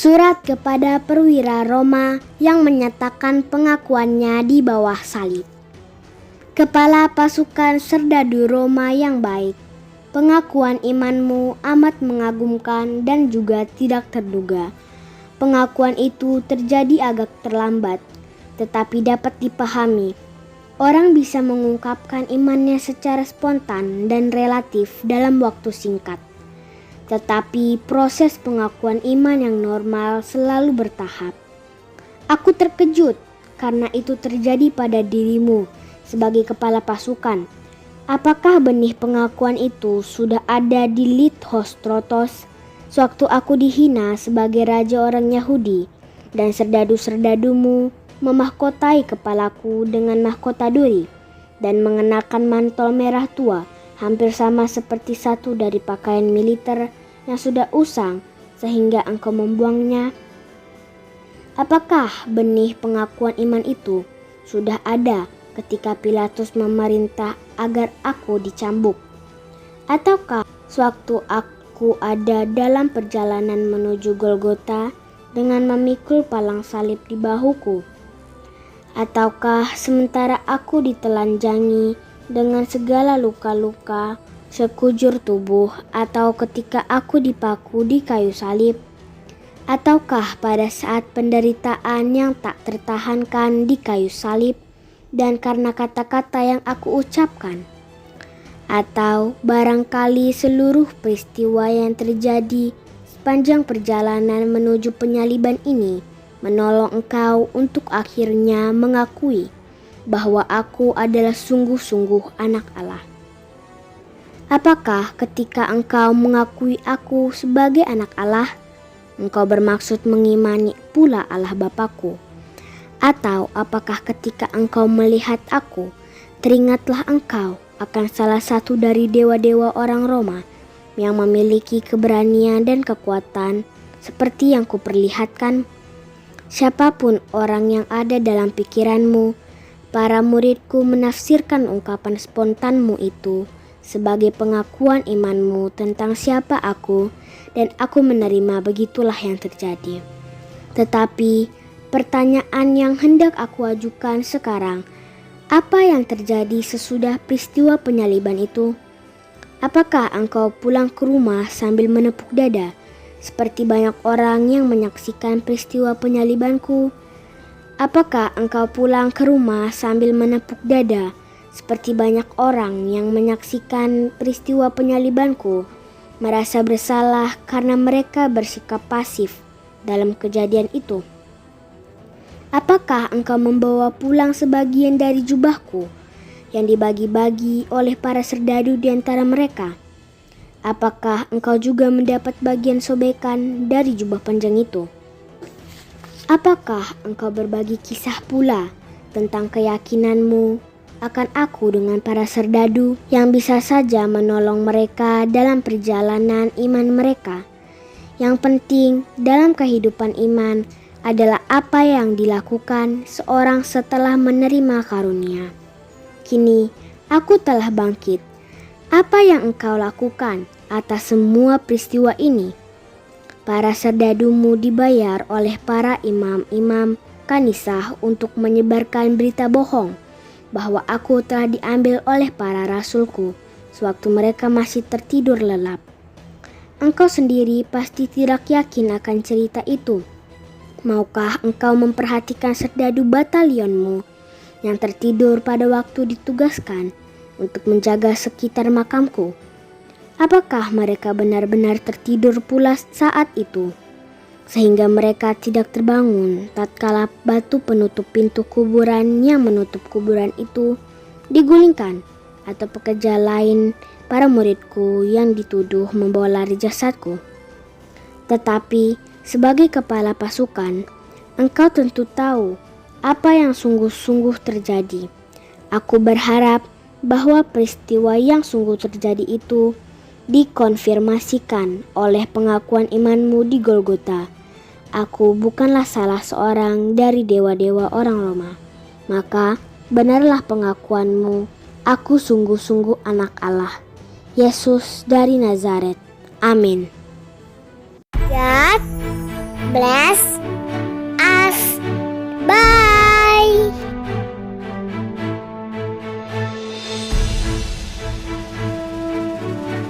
Surat kepada perwira Roma yang menyatakan pengakuannya di bawah salib. Kepala pasukan serdadu Roma yang baik, pengakuan imanmu amat mengagumkan dan juga tidak terduga. Pengakuan itu terjadi agak terlambat, tetapi dapat dipahami. Orang bisa mengungkapkan imannya secara spontan dan relatif dalam waktu singkat. Tetapi proses pengakuan iman yang normal selalu bertahap. Aku terkejut karena itu terjadi pada dirimu sebagai kepala pasukan. Apakah benih pengakuan itu sudah ada di Lithostrotos sewaktu aku dihina sebagai raja orang Yahudi dan serdadu-serdadumu memahkotai kepalaku dengan mahkota duri dan mengenakan mantel merah tua hampir sama seperti satu dari pakaian militer yang sudah usang sehingga engkau membuangnya? Apakah benih pengakuan iman itu sudah ada ketika Pilatus memerintah agar aku dicambuk? Ataukah sewaktu aku ada dalam perjalanan menuju Golgota dengan memikul palang salib di bahuku? Ataukah sementara aku ditelanjangi dengan segala luka-luka sekujur tubuh, atau ketika aku dipaku di kayu salib? Ataukah pada saat penderitaan yang tak tertahankan di kayu salib dan karena kata-kata yang aku ucapkan? Atau barangkali seluruh peristiwa yang terjadi sepanjang perjalanan menuju penyaliban ini menolong engkau untuk akhirnya mengakui bahwa aku adalah sungguh-sungguh anak Allah? Apakah ketika engkau mengakui aku sebagai anak Allah, engkau bermaksud mengimani pula Allah Bapakku? Atau apakah ketika engkau melihat aku, teringatlah engkau akan salah satu dari dewa-dewa orang Roma yang memiliki keberanian dan kekuatan seperti yang kuperlihatkan? Siapapun orang yang ada dalam pikiranmu, para muridku menafsirkan ungkapan spontanmu itu sebagai pengakuan imanmu tentang siapa aku, dan aku menerima begitulah yang terjadi. Tetapi pertanyaan yang hendak aku ajukan sekarang, apa yang terjadi sesudah peristiwa penyaliban itu? Apakah engkau pulang ke rumah sambil menepuk dada seperti banyak orang yang menyaksikan peristiwa penyalibanku? Apakah engkau pulang ke rumah sambil menepuk dada seperti banyak orang yang menyaksikan peristiwa penyalibanku, merasa bersalah karena mereka bersikap pasif dalam kejadian itu? Apakah engkau membawa pulang sebagian dari jubahku yang dibagi-bagi oleh para serdadu di antara mereka? Apakah engkau juga mendapat bagian sobekan dari jubah panjang itu? Apakah engkau berbagi kisah pula tentang keyakinanmu akan aku dengan para serdadu yang bisa saja menolong mereka dalam perjalanan iman mereka? Yang penting dalam kehidupan iman adalah apa yang dilakukan seorang setelah menerima karunia. Kini aku telah bangkit. Apa yang engkau lakukan atas semua peristiwa ini? Para serdadumu dibayar oleh para imam-imam kanisah untuk menyebarkan berita bohong bahwa aku telah diambil oleh para rasulku sewaktu mereka masih tertidur lelap. Engkau sendiri pasti tidak yakin akan cerita itu. Maukah engkau memperhatikan serdadu batalionmu yang tertidur pada waktu ditugaskan untuk menjaga sekitar makamku? Apakah mereka benar-benar tertidur pula saat itu, sehingga mereka tidak terbangun tatkala batu penutup pintu kuburan yang menutup kuburan itu digulingkan, atau pekerja lain para muridku yang dituduh membawa lari jasadku? Tetapi sebagai kepala pasukan, engkau tentu tahu apa yang sungguh-sungguh terjadi. Aku berharap bahwa peristiwa yang sungguh terjadi itu dikonfirmasikan oleh pengakuan imanmu di Golgota. Aku bukanlah salah seorang dari dewa-dewa orang Roma. Maka benarlah pengakuanmu, aku sungguh-sungguh anak Allah, Yesus dari Nazaret. Amin. Dad, bless us. Bye.